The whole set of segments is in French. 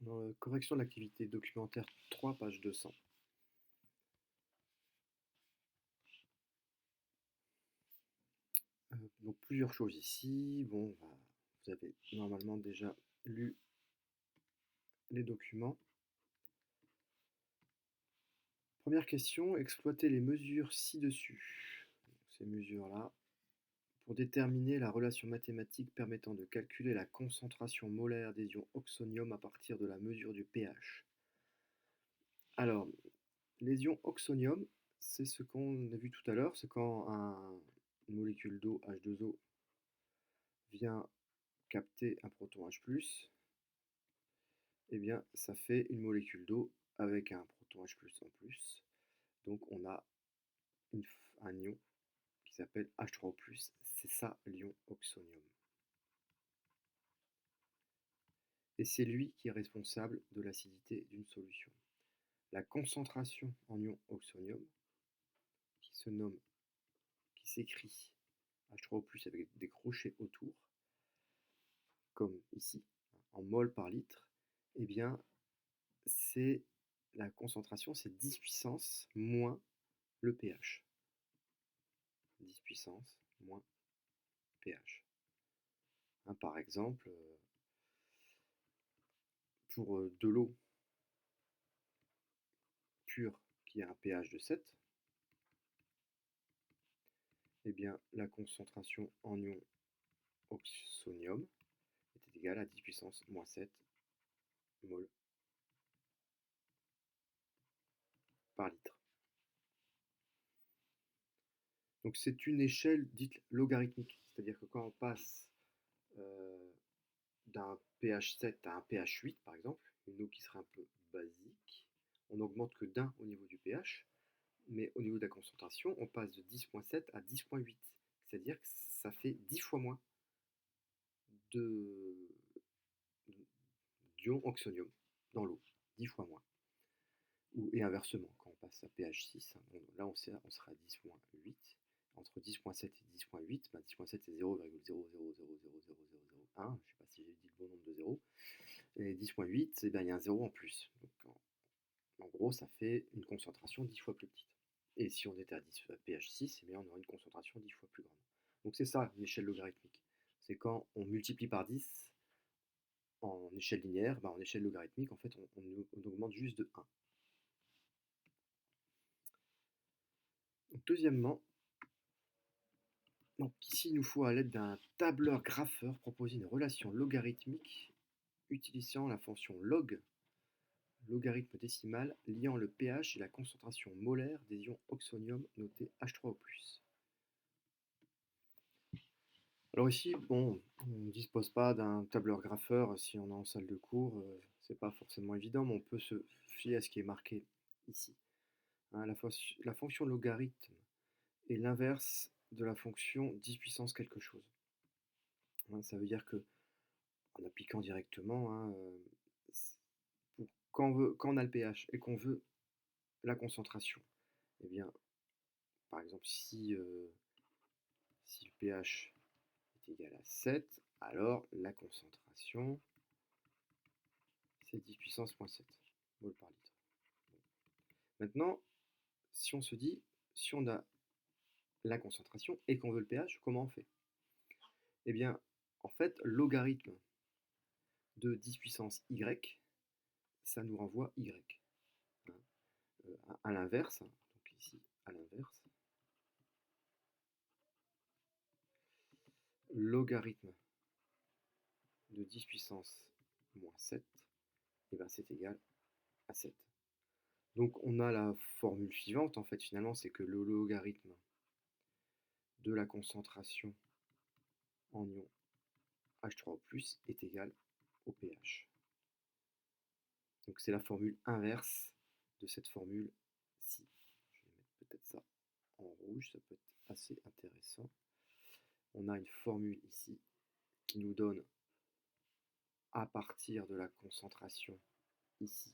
Dans la correction de l'activité documentaire 3, page 200. Donc plusieurs choses ici. Bon, bah, vous avez normalement déjà lu les documents. Première question, exploiter les mesures ci-dessus. Ces mesures-là, pour déterminer la relation mathématique permettant de calculer la concentration molaire des ions oxonium à partir de la mesure du pH. Alors, les ions oxonium, c'est ce qu'on a vu tout à l'heure, c'est quand une molécule d'eau H2O vient capter un proton H+, eh bien, ça fait une molécule d'eau avec un proton H+ en plus. Donc, on a un ion qui s'appelle H3O+. C'est ça l'ion oxonium. Et c'est lui qui est responsable de l'acidité d'une solution. La concentration en ion oxonium, qui s'écrit H3O+, avec des crochets autour, comme ici, en mol par litre, eh bien, c'est la concentration, c'est 10 puissance moins le pH. 10 puissance moins pH. Hein, par exemple, pour de l'eau pure qui a un pH de 7, eh bien, la concentration en ion oxonium est égale à 10 puissance moins 7 mol par litre. Donc c'est une échelle dite logarithmique, c'est-à-dire que quand on passe d'un pH 7 à un pH 8 par exemple, une eau qui serait un peu basique, on n'augmente que d'un au niveau du pH, mais au niveau de la concentration, on passe de 10,7 à 10,8, c'est-à-dire que ça fait 10 fois moins d'ion oxonium dans l'eau, 10 fois moins. Et inversement, quand on passe à pH 6, là on sera à 10,8. Entre 10,7 et 10,8, 10,7 c'est 0,0000001, je ne sais pas si j'ai dit le bon nombre de zéros, et 10,8, il y a un zéro en plus. Donc en gros, ça fait une concentration 10 fois plus petite. Et si on était à pH 6, on aurait une concentration 10 fois plus grande. Donc c'est ça l'échelle logarithmique. C'est quand on multiplie par 10 en échelle linéaire, en échelle logarithmique, en fait, on augmente juste de 1. Donc, deuxièmement, donc ici, il nous faut, à l'aide d'un tableur grapheur, proposer une relation logarithmique utilisant la fonction log, logarithme décimal, liant le pH et la concentration molaire des ions oxonium notés H3O+. Alors ici, bon, on ne dispose pas d'un tableur grapheur si on est en salle de cours, c'est pas forcément évident, mais on peut se fier à ce qui est marqué ici. Hein, la fonction logarithme est l'inverse de la fonction 10 puissance quelque chose. Hein, ça veut dire que, en appliquant directement, hein, quand on a le pH et qu'on veut la concentration, eh bien, par exemple, si le pH est égal à 7, alors la concentration, c'est 10 puissance moins 7 mol par litre. Maintenant, si on se dit, si on a la concentration et qu'on veut le pH, comment on fait? Eh bien, en fait, logarithme de 10 puissance y, ça nous renvoie y. Hein. À l'inverse, donc ici, à l'inverse, logarithme de 10 puissance moins 7, et ben c'est égal à 7. Donc on a la formule suivante, en fait, finalement, c'est que le logarithme de la concentration en ion H3O+, est égal au pH. Donc c'est la formule inverse de cette formule-ci. Je vais mettre peut-être ça en rouge, ça peut être assez intéressant. On a une formule ici qui nous donne, à partir de la concentration ici,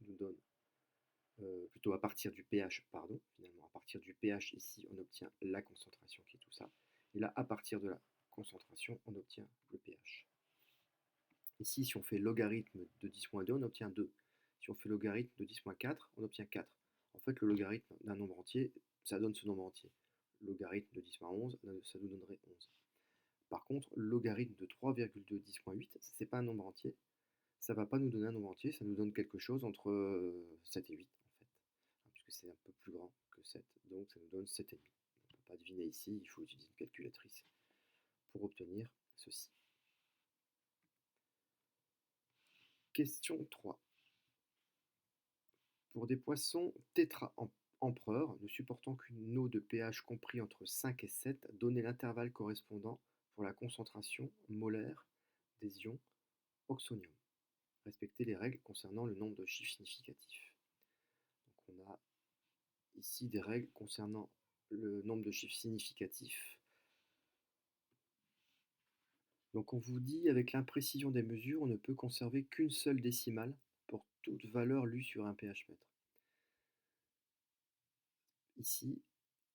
nous donne plutôt à partir du pH, pardon, finalement, à partir du pH ici, on obtient la concentration qui est tout ça. Et là, à partir de la concentration, on obtient le pH. Ici, si on fait logarithme de 10 moins 2, on obtient 2. Si on fait logarithme de 10 moins 4, on obtient 4. En fait, le logarithme d'un nombre entier, ça donne ce nombre entier. Logarithme de 10 moins 11, ça nous donnerait 11. Par contre, logarithme de 3,2 10 moins 8, ce n'est pas un nombre entier. Ça ne va pas nous donner un nombre entier, ça nous donne quelque chose entre 7 et 8 en fait, puisque c'est un peu plus grand que 7, donc ça nous donne 7,5. On ne peut pas deviner ici, il faut utiliser une calculatrice pour obtenir ceci. Question 3. Pour des poissons tétra-empereurs ne supportant qu'une eau de pH compris entre 5 et 7, donnez l'intervalle correspondant pour la concentration molaire des ions oxonium. Respectez les règles concernant le nombre de chiffres significatifs. Donc on a ici des règles concernant le nombre de chiffres significatifs. Donc on vous dit, avec l'imprécision des mesures, on ne peut conserver qu'une seule décimale pour toute valeur lue sur un pH mètre. Ici,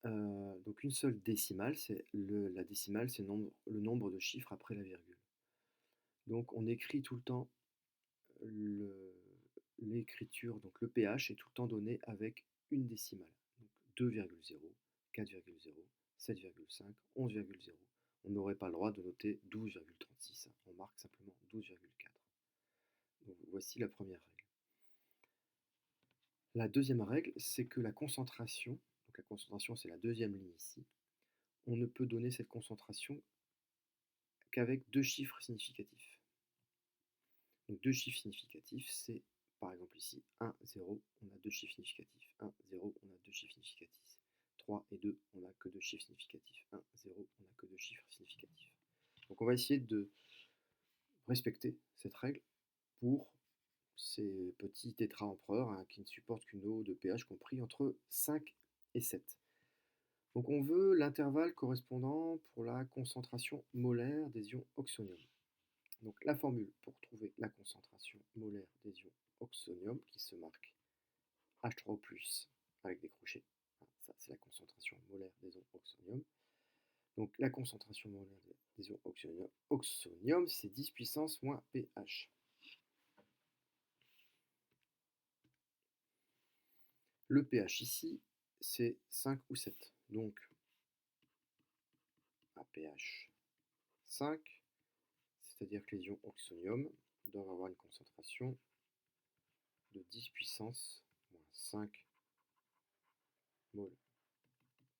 donc une seule décimale, la décimale, c'est le nombre de chiffres après la virgule. Donc on écrit tout le temps l'écriture, donc le pH est tout le temps donné avec une décimale. Donc 2,0, 4,0, 7,5, 11,0. On n'aurait pas le droit de noter 12,36. On marque simplement 12,4. Donc voici la première règle. La deuxième règle, c'est que la concentration, donc la concentration c'est la deuxième ligne ici, on ne peut donner cette concentration qu'avec deux chiffres significatifs. Donc deux chiffres significatifs, c'est par exemple ici 1, 0, on a deux chiffres significatifs. 1, 0, on a deux chiffres significatifs. 3 et 2, on n'a que deux chiffres significatifs. 1, 0, on n'a que deux chiffres significatifs. Donc on va essayer de respecter cette règle pour ces petits tétra-empereurs qui ne supportent qu'une eau de pH compris entre 5 et 7. Donc on veut l'intervalle correspondant pour la concentration molaire des ions oxonium. Donc la formule pour trouver la concentration molaire des ions oxonium, qui se marque H3O+, avec des crochets, ça c'est la concentration molaire des ions oxonium. Donc la concentration molaire des ions oxonium, c'est 10 puissance moins pH. Le pH ici, c'est 5 ou 7. Donc à pH 5, c'est-à-dire que les ions oxonium doivent avoir une concentration de 10 puissance moins 5 mol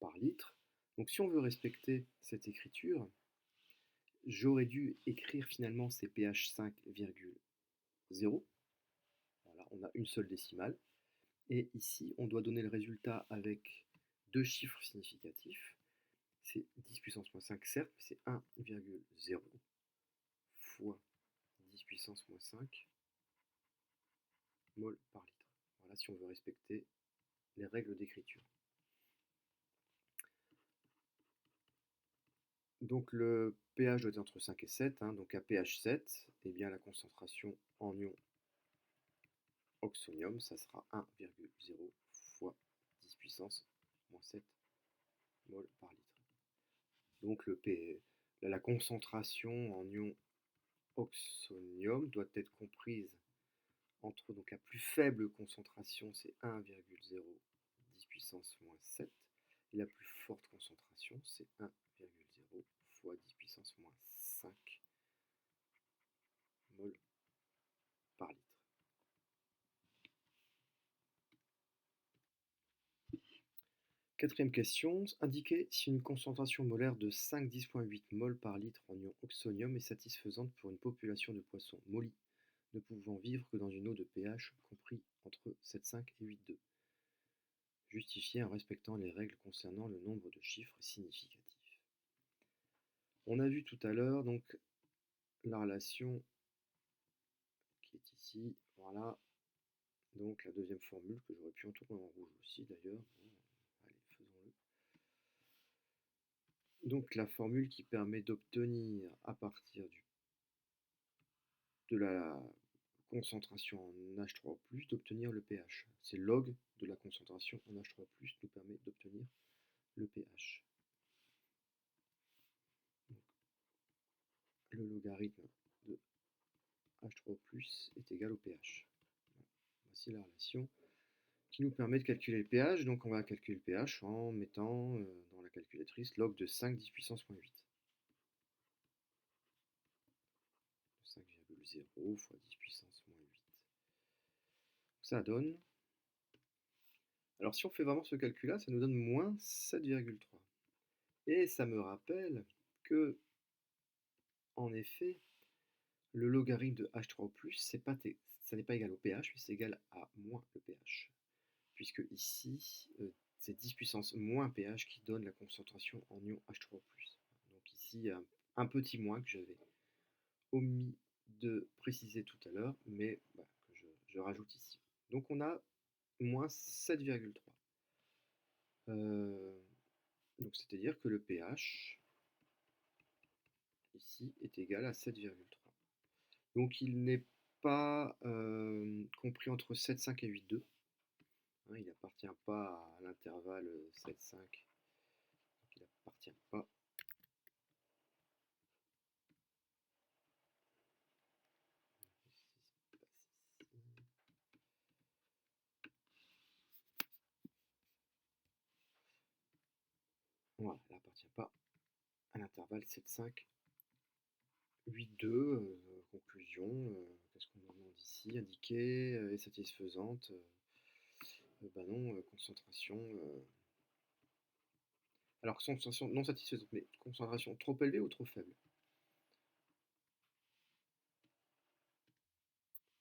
par litre. Donc si on veut respecter cette écriture, j'aurais dû écrire finalement ces pH 5,0. Voilà, on a une seule décimale. Et ici, on doit donner le résultat avec deux chiffres significatifs. C'est 10 puissance moins 5, certes, mais c'est 1,0 fois 10 puissance moins 5 mol par litre. Voilà, si on veut respecter les règles d'écriture. Donc le pH doit être entre 5 et 7. Donc à pH 7, eh bien, la concentration en ion oxonium, ça sera 1,0 fois 10 puissance moins 7 mol par litre. Donc la concentration en ion oxonium doit être comprise entre, donc la plus faible concentration, c'est 1,0 10 puissance moins 7, et la plus forte concentration, c'est 1,0 fois 10 puissance moins 5 mol par litre. Quatrième question, indiquez si une concentration molaire de 5,10,8 mol par litre en ion oxonium est satisfaisante pour une population de poissons mollis ne pouvant vivre que dans une eau de pH compris entre 7,5 et 8,2. Justifiez en respectant les règles concernant le nombre de chiffres significatifs. On a vu tout à l'heure donc la relation qui est ici, voilà. Donc la deuxième formule que j'aurais pu entourer en rouge aussi d'ailleurs. Bon, allez, faisons-le. Donc la formule qui permet d'obtenir à partir de la concentration en H3O+, d'obtenir le pH. C'est log de la concentration en H3O+, nous permet d'obtenir le pH. Donc, le logarithme de est égal au pH. Voici la relation qui nous permet de calculer le pH. Donc on va calculer le pH en mettant dans la calculatrice log de 5 10 puissance moins 8. 5,0 fois 10 puissance moins 8. Ça donne... Alors si on fait vraiment ce calcul-là, ça nous donne moins 7,3. Et ça me rappelle que, en effet, le logarithme de H3+, ça n'est pas égal au pH, mais c'est égal à moins le pH. Puisque ici, c'est 10 puissance moins pH qui donne la concentration en ion H3+. Donc ici, il y a un petit moins que j'avais omis de préciser tout à l'heure, mais que je rajoute ici. Donc on a moins 7,3. Donc c'est-à-dire que le pH ici est égal à 7,3. Donc il n'est pas compris entre 7,5 et 8,2. Hein, il n'appartient pas à l'intervalle 7,5. Donc il n'appartient pas. Voilà, il n'appartient pas à l'intervalle 7,5, 8,2. Conclusion, qu'est-ce qu'on demande ici? Indiquée et satisfaisante. Bah non, concentration. Alors, concentration non satisfaisante, mais concentration trop élevée ou trop faible?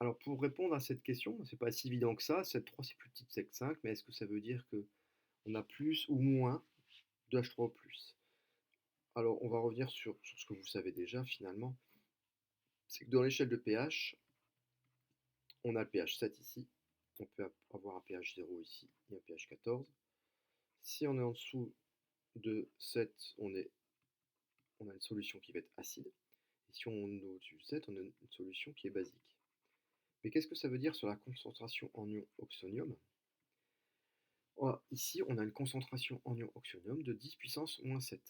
Alors, pour répondre à cette question, c'est pas si évident que ça. 7,3 c'est plus petit que 7,5, mais est-ce que ça veut dire qu'on a plus ou moins de H3O+? Alors, on va revenir sur ce que vous savez déjà finalement. C'est que dans l'échelle de pH, on a le pH 7 ici, on peut avoir un pH 0 ici et un pH 14. Si on est en dessous de 7, on a une solution qui va être acide. Et si on est au-dessus de 7, on a une solution qui est basique. Mais qu'est-ce que ça veut dire sur la concentration en ion oxonium? Ici, on a une concentration en ion oxonium de 10 puissance moins 7.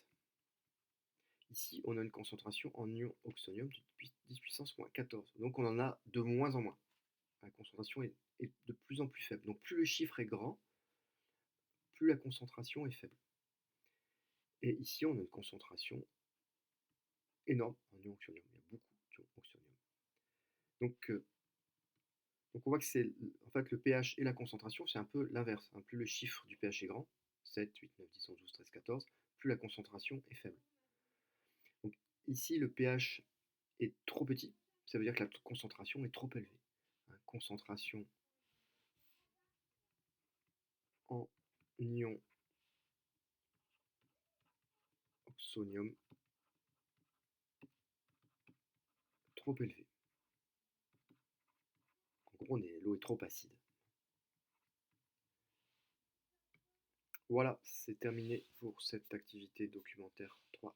Ici, on a une concentration en ion oxonium de 10 puissance moins 14. Donc on en a de moins en moins. La concentration est de plus en plus faible. Donc plus le chiffre est grand, plus la concentration est faible. Et ici, on a une concentration énorme en ion oxonium. Il y a beaucoup d'ion oxonium. Donc on voit que c'est en fait le pH et la concentration, c'est un peu l'inverse. Hein. Plus le chiffre du pH est grand, 7, 8, 9, 10, 11, 12, 13, 14, plus la concentration est faible. Donc ici, le pH est trop petit, ça veut dire que la concentration est trop élevée. Hein, concentration en ion oxonium trop élevée. En gros, l'eau est trop acide. Voilà, c'est terminé pour cette activité documentaire 3.